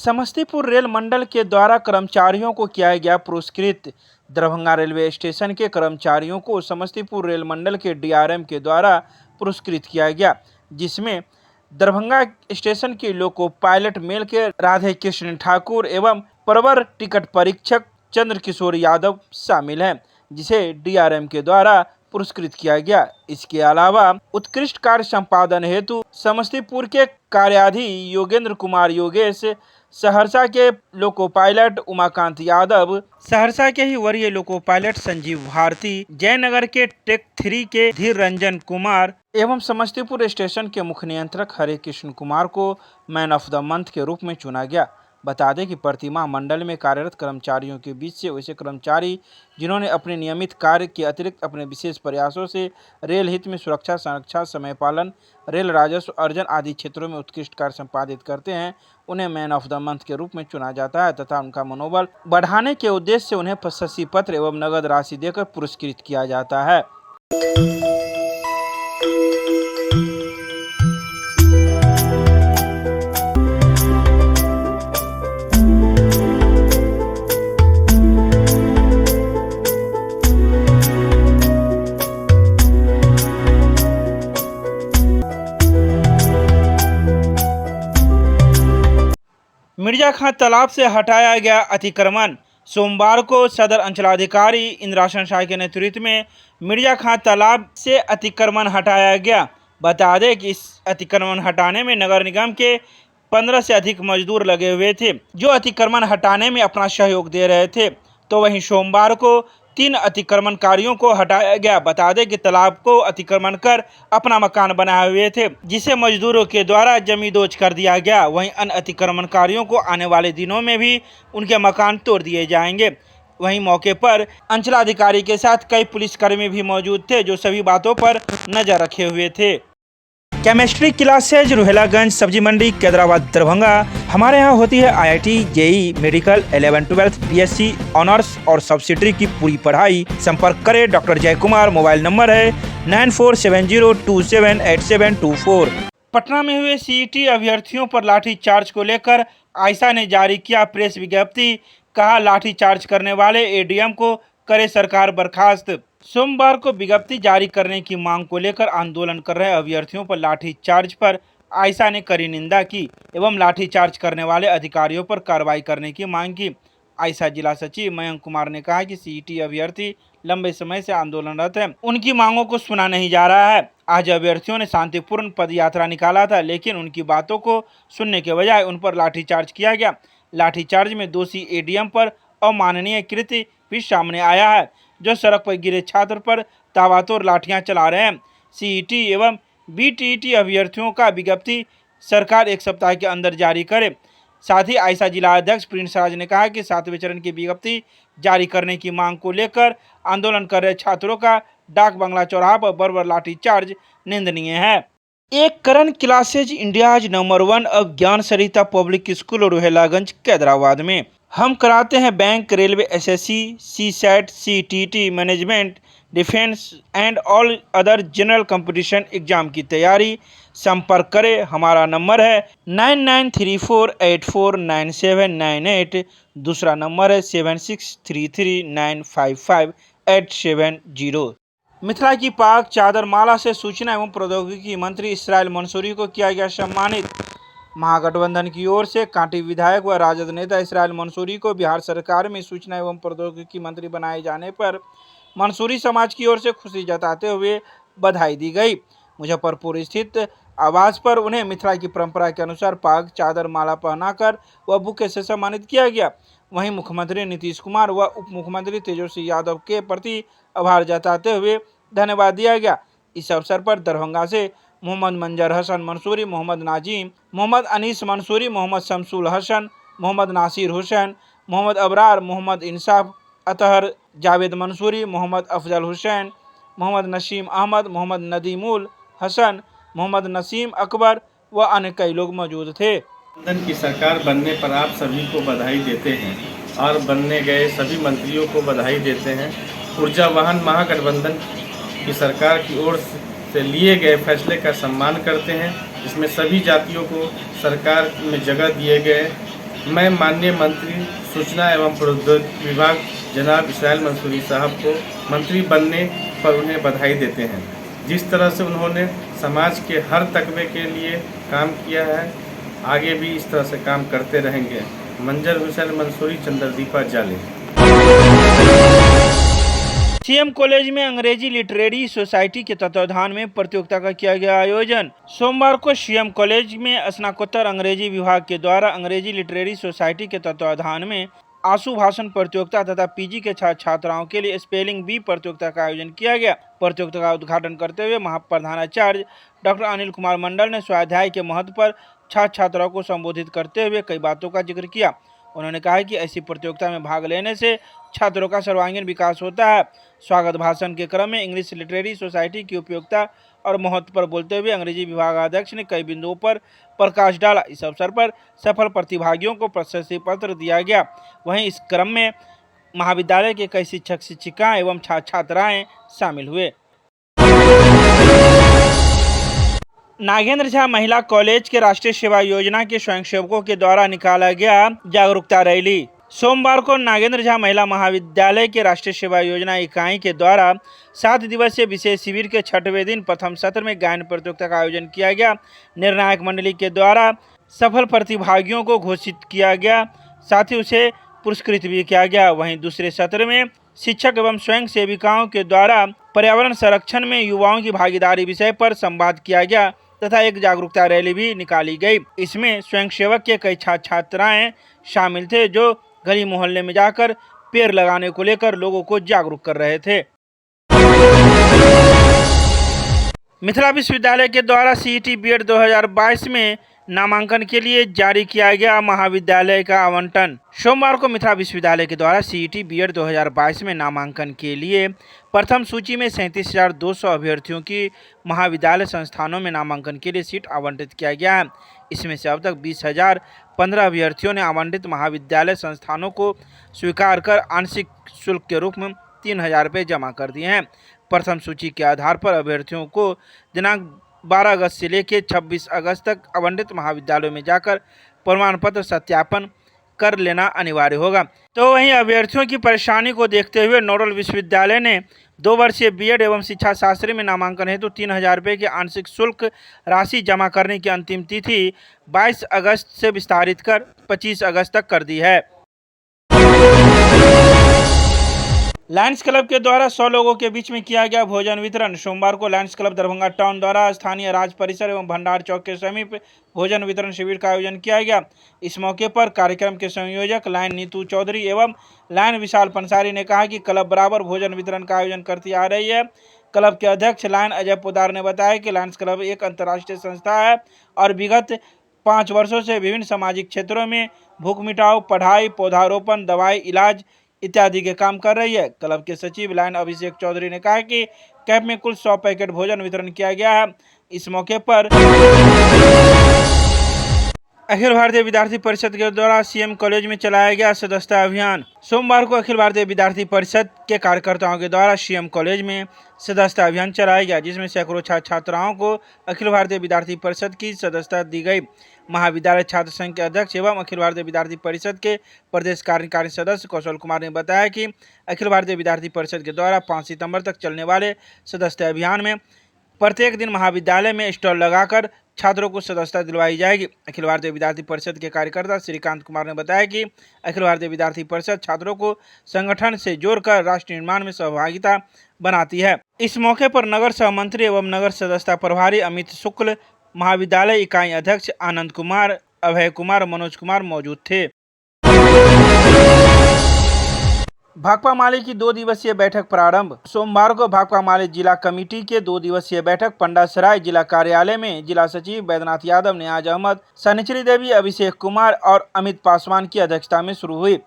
Samastipur rail मंडल के द्वारा कर्मचारियों को किया गया पुरस्कृत। दरभंगा रेलवे स्टेशन के कर्मचारियों को समस्तीपुर रेल मंडल के डीआरएम के द्वारा पुरस्कृत किया गया, जिसमें दरभंगा स्टेशन के लोको पायलट मेल के राधे कृष्ण ठाकुर एवं प्रवर टिकट परीक्षक चंद्रकिशोर यादव शामिल हैं, जिसे डीआरएम के द्वारा पुरस्कृत किया गया। इसके अलावा उत्कृष्ट कार्य संपादन हेतु समस्तीपुर के कार्याधि योगेंद्र कुमार योगेश, सहरसा के लोको पायलट उमाकांत यादव, सहरसा के ही वरीय लोको पायलट संजीव भारती, जयनगर के टेक 3 के धीर रंजन कुमार एवं समस्तीपुर स्टेशन के मुख्य नियंत्रक हरे कृष्ण कुमार को मैन ऑफ द मंथ के रूप में चुना गया। बता दें कि प्रतिमाह मंडल में कार्यरत कर्मचारियों के बीच से वैसे कर्मचारी जिन्होंने अपने नियमित कार्य के अतिरिक्त अपने विशेष प्रयासों से रेल हित में सुरक्षा, संरक्षा, समय पालन, रेल राजस्व अर्जन आदि क्षेत्रों में उत्कृष्ट कार्य संपादित करते हैं, उन्हें मैन ऑफ द मंथ के रूप में चुना जाता है तथा उनका मनोबल बढ़ाने के उद्देश्य से उन्हें प्रशस्ति पत्र एवं नगद राशि देकर पुरस्कृत किया जाता है। मिर्जा खां तालाब से हटाया गया अतिक्रमण। सोमवार को सदर अंचलाधिकारी इंद्रासन शाह के नेतृत्व में मिर्जा खां तालाब से अतिक्रमण हटाया गया। बता दें कि इस अतिक्रमण हटाने में नगर निगम के 15 से अधिक मजदूर लगे हुए थे, जो अतिक्रमण हटाने में अपना सहयोग दे रहे थे। तो वहीं सोमवार को 3 अतिक्रमणकारियों को हटाया गया। बता दें कि तालाब को अतिक्रमण कर अपना मकान बनाए हुए थे, जिसे मजदूरों के द्वारा जमींदोज कर दिया गया। वहीं अन्य अतिक्रमणकारियों को आने वाले दिनों में भी उनके मकान तोड़ दिए जाएंगे। वहीं मौके पर अंचलाधिकारी के साथ कई पुलिसकर्मी भी मौजूद थे, जो सभी बातों पर नजर रखे हुए थे। केमिस्ट्री क्लासेज रुहेलागंज सब्जी मंडी कैदराबाद दरभंगा। हमारे यहाँ होती है IIT, JE, medical, 11, 12, BSc, honours और सब्सिडरी की पूरी पढ़ाई। संपर्क करें डॉक्टर जय कुमार। मोबाइल नंबर है 9470278724। पटना में हुए सीईटी अभ्यर्थियों पर लाठीचार्ज को लेकर आयशा ने जारी किया प्रेस विज्ञप्ति। कहा, लाठीचार्ज करने वाले एडीएम को करे सरकार बर्खास्त। सोमवार को विज्ञप्ति जारी करने की मांग को लेकर आंदोलन कर रहे अभ्यर्थियों पर लाठीचार्ज पर आयशा ने कड़ी निंदा की एवं लाठीचार्ज करने वाले अधिकारियों पर कार्रवाई करने की मांग की। आयशा जिला सचिव मयंक कुमार ने कहा कि सीईटी अभ्यर्थी लंबे समय से आंदोलनरत हैं, उनकी मांगों को सुना नहीं जा रहा है। आज अभ्यर्थियों ने शांतिपूर्ण पदयात्रा निकाला था, लेकिन उनकी बातों को सुनने के बजाय उन पर लाठीचार्ज किया गया। लाठीचार्ज में दोषी एडीएम पर अमाननीय कृत्य भी सामने आया है, जो सड़क पर गिरे छात्र पर ताबड़तोड़ लाठियां चला रहे हैं। सीईटी एवं बीटीईटी अभ्यर्थियों का विज्ञप्ति सरकार 1 सप्ताह के अंदर जारी करे। साथ ही आयशा जिला अध्यक्ष प्रिंस राज ने कहा कि 7वें चरण की विज्ञप्ति जारी करने की मांग को लेकर आंदोलन कर रहे छात्रों का डाक बंगला चौराहा पर बर्बर लाठीचार्ज निंदनीय है। एक करण क्लासेज इंडियाज नंबर 1 अब ज्ञान सरिता पब्लिक स्कूल रुहेलागंज कैदराबाद में हम कराते हैं bank, railway, SSC, CSAT, CTT, management, defence and all other general competition exam की तैयारी। संपर्क करें। हमारा नंबर है 9934849798। दूसरा नंबर है 7633955870। मिथिला की पाक चादर माला से सूचना एवं प्रौद्योगिकी मंत्री इसराइल मंसूरी को किया गया सम्मानित। महागठबंधन की ओर से कांटी विधायक व राजद नेता इसराइल मंसूरी को बिहार सरकार में सूचना एवं प्रौद्योगिकी मंत्री बनाए जाने पर मंसूरी समाज की ओर से खुशी जताते हुए बधाई दी गई। मुजफ्फरपुर स्थित आवास पर उन्हें मिथिला की परंपरा के अनुसार पाग चादर माला पहनाकर व बुके से सम्मानित किया गया। वहीं मुख्यमंत्री नीतीश कुमार व उप मुख्यमंत्री तेजस्वी यादव के प्रति आभार जताते हुए धन्यवाद दिया गया। इस अवसर पर दरभंगा से मोहम्मद मंजर हसन मंसूरी, मोहम्मद नाजीम, मोहम्मद अनीस मंसूरी, मोहम्मद शमसुल हसन, मोहम्मद नासिर हुसैन, मोहम्मद अबरार, मोहम्मद इंसाफ, अतहर जावेद मंसूरी, मोहम्मद अफजल हुसैन, मोहम्मद नसीम अहमद, मोहम्मद नदीमुल हसन, मोहम्मद नसीम अकबर व अन्य कई लोग मौजूद थे। गठबंधन की सरकार बनने पर आप सभी को बधाई देते हैं और बनने गए सभी मंत्रियों को बधाई देते हैं। ऊर्जा वाहन महागठबंधन की सरकार की ओर से लिए गए फैसले का सम्मान करते हैं। इसमें सभी जातियों को सरकार में जगह दिए गए मैं माननीय मंत्री सूचना एवं प्रौद्योगिकी विभाग जनाब इसराइल मंसूरी साहब को मंत्री बनने पर उन्हें बधाई देते हैं। जिस तरह से उन्होंने समाज के हर तबके के लिए काम किया है, आगे भी इस तरह से काम करते रहेंगे। मंजर हुसैन मंसूरी, चंद्रदीपा जाले। सीएम कॉलेज में अंग्रेजी लिटरेरी सोसाइटी के तत्वाधान में प्रतियोगिता का किया गया आयोजन। सोमवार को सीएम कॉलेज में स्नातकोत्तर अंग्रेजी विभाग के द्वारा अंग्रेजी लिटरेरी सोसाइटी के तत्वाधान में आशु भाषण प्रतियोगिता तथा पीजी के छात्र छात्राओं के लिए स्पेलिंग बी प्रतियोगिता का आयोजन किया गया। प्रतियोगिता का उद्घाटन करते हुए महाप्रधानाचार्य डॉक्टर अनिल कुमार मंडल ने स्वाध्याय के महत्व पर छात्र छात्राओं को संबोधित करते हुए कई बातों का जिक्र किया। उन्होंने कहा कि ऐसी प्रतियोगिता में भाग लेने से छात्रों का सर्वांगीण विकास होता है। स्वागत भाषण के क्रम में इंग्लिश लिटरेरी सोसाइटी की उपयोगिता और महत्व पर बोलते हुए अंग्रेजी विभागाध्यक्ष ने कई बिंदुओं पर प्रकाश डाला। इस अवसर पर सफल प्रतिभागियों को प्रशस्ति पत्र दिया गया। वहीं इस क्रम में महाविद्यालय के कई शिक्षक शिक्षिकाएं एवं छात्र छात्राएं शामिल हुए। नागेंद्र झा महिला कॉलेज के राष्ट्रीय सेवा योजना के स्वयंसेवकों के द्वारा निकाला गया जागरूकता रैली। सोमवार को नागेंद्र झा महिला महाविद्यालय के राष्ट्रीय सेवा योजना इकाई के द्वारा 7 दिवसीय विशेष शिविर के 6वें दिन प्रथम सत्र में गायन प्रतियोगिता का आयोजन किया गया। निर्णायक मंडली के द्वारा सफल प्रतिभागियों को घोषित किया गया, साथ ही उसे पुरस्कृत भी किया गया। वहीं दूसरे सत्र में शिक्षक एवं स्वयं सेविकाओं के द्वारा पर्यावरण संरक्षण में युवाओं की भागीदारी विषय पर संवाद किया गया तथा एक जागरूकता रैली भी निकाली गई। इसमें स्वयंसेवक के कई छात्र छात्राएं शामिल थे जो गली मोहल्ले में जाकर पेड़ लगाने को लेकर लोगों को जागरूक कर रहे थे। मिथिला विश्वविद्यालय के द्वारा सीईटी बीएड 2022 में नामांकन के लिए जारी किया गया महाविद्यालय का आवंटन। सोमवार को मिथिला विश्वविद्यालय के द्वारा सीईटी बीएड 2022 में नामांकन के लिए प्रथम सूची में 37,200 अभ्यर्थियों की महाविद्यालय संस्थानों में नामांकन के लिए सीट आवंटित किया गया है। इसमें से अब तक 20,015 अभ्यर्थियों ने आवंटित महाविद्यालय संस्थानों को स्वीकार कर आंशिक शुल्क के रूप में 3,000 रुपये जमा कर दिए हैं। प्रथम सूची के आधार पर अभ्यर्थियों को दिनांक 12 अगस्त से लेकर 26 अगस्त तक आवंटित महाविद्यालयों में जाकर प्रमाण पत्र सत्यापन कर लेना अनिवार्य होगा। तो वहीं अभ्यर्थियों की परेशानी को देखते हुए नोडल विश्वविद्यालय ने 2 वर्षीय बीएड एवं शिक्षा शास्त्री में नामांकन हेतु 3,000 रुपये की आंशिक शुल्क राशि जमा करने की अंतिम तिथि 22 अगस्त से विस्तारित कर 25 अगस्त तक कर दी है। लायंस क्लब के द्वारा 100 लोगों के बीच में किया गया भोजन वितरण। सोमवार को लायंस क्लब दरभंगा टाउन द्वारा स्थानीय राज परिसर एवं भंडार चौक के समीप भोजन वितरण शिविर का आयोजन किया गया। इस मौके पर कार्यक्रम के संयोजक लायन नीतू चौधरी एवं लायन विशाल पंसारी ने कहा कि क्लब बराबर भोजन वितरण का आयोजन करती आ रही है। क्लब के अध्यक्ष लायन अजय पोदार ने बताया कि लायंस क्लब एक अंतर्राष्ट्रीय संस्था है और विगत 5 वर्षों से विभिन्न सामाजिक क्षेत्रों में भूख मिटाव, पढ़ाई, पौधारोपण, दवाई, इलाज इत्यादि के काम कर रही है। क्लब के सचिव लायन अभिषेक चौधरी ने कहा कि कैंप में कुल 100 पैकेट भोजन वितरण किया गया है। इस मौके पर अखिल भारतीय विद्यार्थी परिषद के द्वारा सीएम कॉलेज में चलाया गया सदस्यता अभियान। सोमवार को अखिल भारतीय विद्यार्थी परिषद के कार्यकर्ताओं के द्वारा सीएम कॉलेज में सदस्यता अभियान चलाया गया, जिसमें सैकड़ों छात्र छात्राओं को अखिल भारतीय विद्यार्थी परिषद की सदस्यता दी गई। महाविद्यालय छात्र संघ के अध्यक्ष एवं अखिल भारतीय विद्यार्थी परिषद के प्रदेश कार्यकारी सदस्य कौशल कुमार ने बताया कि अखिल भारतीय विद्यार्थी परिषद के द्वारा 5 सितंबर तक चलने वाले सदस्यता अभियान में प्रत्येक दिन महाविद्यालय में स्टॉल लगाकर छात्रों को सदस्यता दिलवाई जाएगी। अखिल भारतीय विद्यार्थी परिषद के कार्यकर्ता श्रीकांत कुमार ने बताया कि अखिल भारतीय विद्यार्थी परिषद छात्रों को संगठन से जोड़कर राष्ट्र निर्माण में सहभागिता बनाती है। इस मौके पर नगर सह मंत्री एवं नगर सदस्यता प्रभारी अमित शुक्ल, महाविद्यालय इकाई अध्यक्ष आनंद कुमार, अभय कुमार, मनोज कुमार मौजूद थे। भाकपा माले की 2 दिवसीय बैठक प्रारंभ। सोमवार को भाकपा माले जिला कमेटी के 2 दिवसीय बैठक पंडासराय जिला कार्यालय में जिला सचिव बैद्यनाथ यादव, नियाज अहमद, सनिचरी देवी, अभिषेक कुमार और अमित पासवान की अध्यक्षता में शुरू हुई।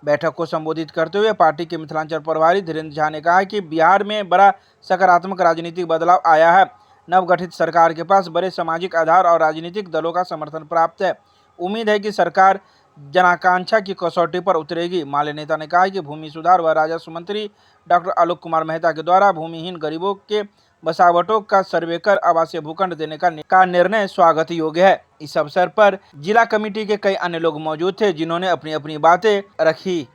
बैठक को संबोधित करते हुए पार्टी के मिथिलांचल प्रभारी धीरेन्द्र झा ने कहा कि बिहार में बड़ा सकारात्मक राजनीतिक बदलाव आया है। नवगठित सरकार के पास बड़े सामाजिक आधार और राजनीतिक दलों का समर्थन प्राप्त है। उम्मीद है कि सरकार जनाकांक्षा की कसौटी पर उतरेगी। माले नेता ने कहा कि भूमि सुधार व राजस्व मंत्री डॉक्टर आलोक कुमार मेहता के द्वारा भूमिहीन गरीबों के बसावटों का सर्वे कर आवासीय भूखंड देने का निर्णय स्वागत योग्य है। इस अवसर पर जिला कमेटी के कई अन्य लोग मौजूद थे जिन्होंने अपनी अपनी बातें रखी।